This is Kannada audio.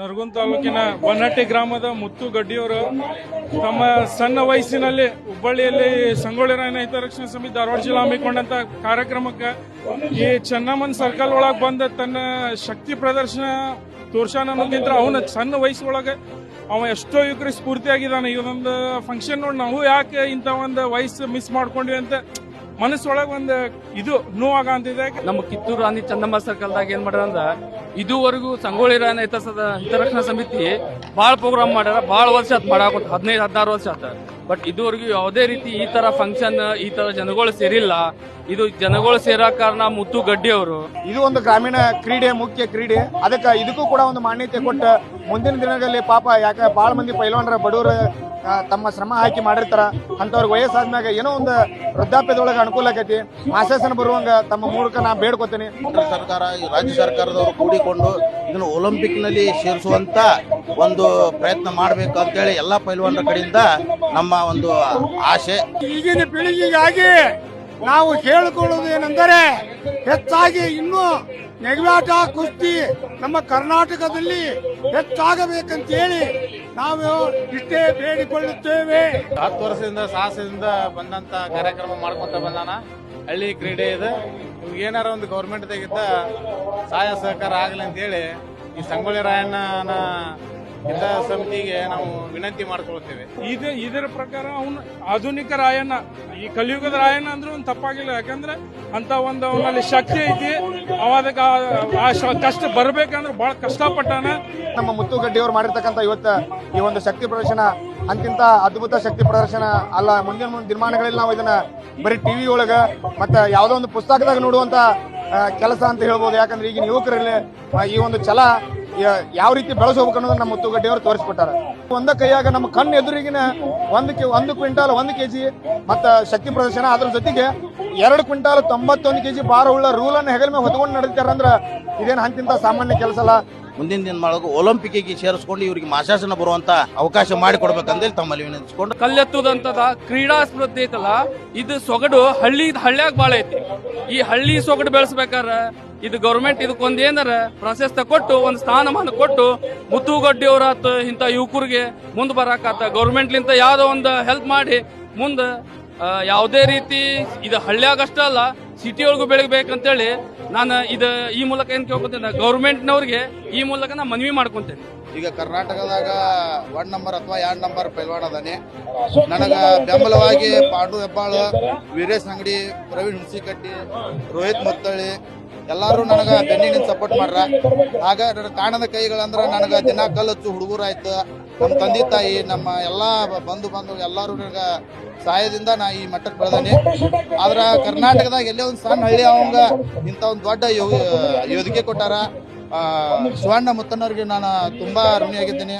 ನರಗುಂದ ತಾಲೂಕಿನ ಬನ್ನಟ್ಟಿ ಗ್ರಾಮದ ಮುತ್ತು ಗಡ್ಡಿಯವರು ತಮ್ಮ ಸಣ್ಣ ವಯಸ್ಸಿನಲ್ಲಿ ಹುಬ್ಬಳ್ಳಿಯಲ್ಲಿ ಸಂಗೊಳ್ಳಿ ರಾಯಣ್ಣ ಹಿತರಕ್ಷಣಾ ಸಮಿತಿ ಧಾರವಾಡ ಜಿಲ್ಲಾ ಹಮ್ಮಿಕೊಂಡಂತ ಕಾರ್ಯಕ್ರಮಕ್ಕೆ ಈ ಚೆನ್ನಮ್ಮನ್ ಸರ್ಕಲ್ ಒಳಗೆ ಬಂದ ತನ್ನ ಶಕ್ತಿ ಪ್ರದರ್ಶನ ತೋರ್ಸಾನ ಅನ್ನೋದ್ಕಿಂತ ಅವನ ಸಣ್ಣ ವಯಸ್ಸೊಳಗೆ ಅವ ಎಷ್ಟೋ ಯುವಕರಿಗೆ ಸ್ಫೂರ್ತಿಯಾಗಿದ್ದಾನೆ. ಇದೊಂದು ಫಂಕ್ಷನ್ ನೋಡಿ ನಾವು ಯಾಕೆ ಇಂಥ ಒಂದು ವಯಸ್ಸು ಮಿಸ್ ಮಾಡ್ಕೊಂಡ್ವಿ ಅಂತ ಮನಸ್ಸೊಳಗೆ ಒಂದು ಇದು ನೋವಾಗ ಅಂತಿದೆ. ನಮ್ಮ ಕಿತ್ತೂರು ರಾಣಿ ಚೆನ್ನಮ್ಮ ಸರ್ಕಲ್ದಾಗ ಏನ್ ಮಾಡ್ಯಾರ ಅಂದ್ರ ಇದುವರೆಗೂ ಸಂಗೊಳ್ಳಿ ರಾಯಣ್ಣ ಹಿತರಕ್ಷಣಾ ಸಮಿತಿ ಬಾಳ ಪ್ರೋಗ್ರಾಮ್ ಮಾಡ್ಯಾರ. ಬಾಳ ವರ್ಷ ಆತ್ ಮಾಡಾಕ 15-16 ವರ್ಷ ಆತ. ಬಟ್ ಇದುವರೆಗೂ ಯಾವುದೇ ರೀತಿ ಈ ತರ ಫಂಕ್ಷನ್ ಈ ತರ ಜನಗಳು ಸೇರಿಲ್ಲ. ಇದು ಜನಗಳು ಸೇರೋ ಕಾರಣ ಮುತ್ತು ಗಡ್ಡಿ ಅವರು. ಇದು ಒಂದು ಗ್ರಾಮೀಣ ಕ್ರೀಡೆ, ಮುಖ್ಯ ಕ್ರೀಡೆ. ಅದಕ್ಕೆ ಇದಕ್ಕೂ ಕೂಡ ಒಂದು ಮಾನ್ಯತೆ ಕೊಟ್ಟು ಮುಂದಿನ ದಿನಗಳಲ್ಲಿ ಪಾಪ ಯಾಕೆ ಬಹಳ ಮಂದಿ ಪೈಲ್ವಾನರ ಬಡವರು ತಮ್ಮ ಶ್ರಮ ಹಾಕಿ ಮಾಡಿರ್ತಾರ. ಅಂತವ್ರಿಗೆ ವಯಸ್ಸಾದ್ಮ್ಯಾಗ ಏನೋ ಒಂದು ವೃದ್ಧಾಪ್ಯದೊಳಗೆ ಅನುಕೂಲ ಆಕೈತಿ. ಮಾಸಾಸನ ಬರುವಂಗ ತಮ್ಮ ಮೂಲಕ ನಾ ಬೇಡ್ಕೊತೀನಿ. ಸರ್ಕಾರ, ರಾಜ್ಯ ಸರ್ಕಾರದವರು ಕೂಡಿಕೊಂಡು ಇದನ್ನು ಒಲಿಂಪಿಕ್ ನಲ್ಲಿ ಸೇರಿಸುವಂತ ಒಂದು ಪ್ರಯತ್ನ ಮಾಡಬೇಕು ಅಂತ ಹೇಳಿ ಎಲ್ಲಾ ಪೈಲ್ವಾನರ ಕಡೆಯಿಂದ ನಮ್ಮ ಒಂದು ಆಶೆ. ಈಗಿನ ಪೀಳಿಗೆಗಾಗಿ ನಾವು ಹೇಳಿಕೊಳ್ಳುವುದು ಏನೆಂದರೆ ಹೆಚ್ಚಾಗಿ ಇನ್ನೂ ನೆಗವಾಟ ಕುಸ್ತಿ ನಮ್ಮ ಕರ್ನಾಟಕದಲ್ಲಿ ಹೆಚ್ಚಾಗಬೇಕಂತ ಹೇಳಿ ನಾವು ಇಷ್ಟೇ ಬೇಡಿಕೊಳ್ಳುತ್ತೇವೆ. 10 ವರ್ಷದಿಂದ ಸಾಹಸದಿಂದ ಬಂದಂತ ಕಾರ್ಯಕ್ರಮ ಮಾಡ್ಕೊಂತ ಬಂದಾನ. ಹಳ್ಳಿ ಕ್ರೀಡೆ ಇದೆ. ನಿಮ್ಗೆ ಏನಾರ ಒಂದು ಗೌರ್ಮೆಂಟ್ ತೆಗಿದ್ದ ಸಹಾಯ ಸಹಕಾರ ಆಗಲಿ ಅಂತ ಹೇಳಿ ಈ ಸಂಗೊಳ್ಳಿ ರಾಯಣ್ಣನ ಹಿತ ಸಮಿತಿಗೆ ನಾವು ವಿನಂತಿ ಮಾಡ್ಕೊಳ್ತೇವೆ. ಇದರ ಪ್ರಕಾರ ಅವನು ಆಧುನಿಕ ರಾಯಣ್ಣ, ಈ ಕಲಿಯುಗದ ರಾಯಣ್ಣ ಅಂದ್ರೆ ಒಂದು ತಪ್ಪಾಗಿಲ್ಲ. ಯಾಕಂದ್ರೆ ಅಂತ ಒಂದು ಅವನಲ್ಲಿ ಶಕ್ತಿ ಐತಿ. ಅದಕ್ಕೆ ಆ ಕಷ್ಟ ಬರ್ಬೇಕಂದ್ರೆ ಬಹಳ ಕಷ್ಟಪಟ್ಟಾನ. ನಮ್ಮ ಮುತ್ತುಗಡ್ಡಿ ಅವರು ಮಾಡಿರ್ತಕ್ಕಂಥ ಇವತ್ತು ಈ ಒಂದು ಶಕ್ತಿ ಪ್ರದರ್ಶನ ಅಂತಿಂತ ಅದ್ಭುತ ಶಕ್ತಿ ಪ್ರದರ್ಶನ ಅಲ್ಲ. ಮುಂದಿನ ದಿನಮಾನಗಳಲ್ಲಿ ನಾವು ಇದನ್ನ ಬರೀ ಟಿವಿ ಒಳಗ ಮತ್ತೆ ಯಾವುದೋ ಒಂದು ಪುಸ್ತಕದಾಗ ನೋಡುವಂತ ಕೆಲಸ ಅಂತ ಹೇಳ್ಬೋದು. ಯಾಕಂದ್ರೆ ಈಗಿನ ಯುವಕರಲ್ಲಿ ಈ ಒಂದು ಛಲ ಯಾವ ರೀತಿ ಬೆಳೆಸಬೇಕು ಅನ್ನೋದನ್ನ ನಮ್ಮ ಮುತ್ತುಗಡ್ಡಿ ಅವರು ತೋರಿಸ್ಕೊಟ್ಟಾರೆ. ಒಂದ ಕೈಯಾಗ ನಮ್ಮ ಕಣ್ಣು ಎದುರಿಗಿನ 1 ಕ್ವಿಂಟಾಲ್ 1 ಕೆಜಿ ಮತ್ತ ಶಕ್ತಿ ಪ್ರದರ್ಶನ, ಅದ್ರ ಜೊತೆಗೆ 2 ಕ್ವಿಂಟಾಲ್ 91 ಕೆಜಿ ಭಾರ ಉಳ್ಳ ರೂಲ್ ಅನ್ನು ಹೆಗಲ ಮೇಲೆ ಹೊತ್ಕೊಂಡು ನಡೆದಾರ ಅಂದ್ರೆ ಇದೇನು ಅಂತಿಂತ ಸಾಮಾನ್ಯ ಕೆಲಸ ಅಲ್ಲ. ಮುಂದಿನ ದಿನದೊಳಗೆ ಒಲಿಂಪಿಕ್ಗೆ ಸೇರಿಸ್ಕೊಂಡು ಇವರಿಗೆ ಮಾಸಾಸನ ಬರುವಂತ ಅವಕಾಶ ಮಾಡಿಕೊಡ್ಬೇಕಂದೇಳಿ ತಮ್ಮಲ್ಲಿ ವಿನಂತಿಸಿಕೊಂಡು. ಕಲ್ಲೆತ್ತುದಂತದ ಕ್ರೀಡಾ ಸ್ಪರ್ಧೆ ಐತಲ್ಲ, ಇದು ಸೊಗಡು ಹಳ್ಳ್ಯಾಗ ಬಾಳ ಐತಿ. ಈ ಹಳ್ಳಿ ಸೊಗಡು ಬೆಳೆಸ್ಬೇಕಾರ ಇದು ಗೌರ್ಮೆಂಟ್ ಇದಕ್ಕೊಂದ್ ಏನಾರ ಪ್ರಶಸ್ತಿ ಕೊಟ್ಟು ಒಂದು ಸ್ಥಾನಮಾನ ಕೊಟ್ಟು ಮುತ್ತುಗಡ್ಡಿ ಅವರಾತ ಇಂಥ ಯುವಕರಿಗೆ ಮುಂದೆ ಬರಾಕತ್ತ ಗೌರ್ಮೆಂಟ್ಲಿಂತ ಯಾವ್ದೋ ಒಂದು ಹೆಲ್ಪ್ ಮಾಡಿ ಮುಂದೆ ಯಾವುದೇ ರೀತಿ ಇದು ಹಳ್ಳಿಯಾಗಷ್ಟ ಅಲ್ಲ ಸಿಟಿ ಒಳಗೂ ಬೆಳಗ್ಬೇಕಂತೇಳಿ ನಾನು ಇದು ಈ ಮೂಲಕ ಏನ್ ಕೇಳ್ಕೊತೇನೆ, ಗೌರ್ಮೆಂಟ್ನವ್ರಿಗೆ ಈ ಮೂಲಕ ನಾ ಮನವಿ ಮಾಡ್ಕೊಂತೇನೆ. ಈಗ ಕರ್ನಾಟಕದಾಗ 1 ನಂಬರ್ ಅಥವಾ 2 ನಂಬರ್ ಪೈಲ್ವಾನ್ ಅದಾನೆ. ನನಗ ಬೆಂಬಲವಾಗಿ ಪಾಂಡು ಹೆಬ್ಬಾಳು, ವೀರೇಶ್ ಅಂಗಡಿ, ಪ್ರವೀಣ್ ಹುಣಸಿಕಟ್ಟಿ, ರೋಹಿತ್ ಮುತ್ತಳ್ಳಿ ಎಲ್ಲಾರು ನನಗ ಬೆನ್ನಿನಿಂದ ಸಪೋರ್ಟ್ ಮಾಡ್ರ. ಆಗ ನನ್ನ ಕಾಣದ ಕೈಗಳಂದ್ರ ನನಗ ದಿನ ಕಲ್ಲಚ್ಚು ಹುಡುಗರಾಯ್ತು. ನಮ್ಮ ತಂದೆ ತಾಯಿ, ನಮ್ಮ ಎಲ್ಲಾ ಬಂಧು ಎಲ್ಲಾರು ನನಗ ಸಹಾಯದಿಂದ ನಾ ಈ ಮಟ್ಟಕ್ಕೆ ಬೆಳೆದಾನೆ. ಆದ್ರ ಕರ್ನಾಟಕದಾಗ ಎಲ್ಲೇ ಒಂದು ಸಣ್ಣ ಹಳ್ಳಿ ಅವಂಗ ಇಂಥ ಒಂದು ದೊಡ್ಡ ಯೋಧಿಕೆ ಕೊಟ್ಟಾರ. ಶಿವಣ್ಣ ಮುತ್ತಣ್ಣವ್ರಿಗೆ ನಾನು ತುಂಬಾ ಋಣಿಯಾಗಿದ್ದೇನೆ.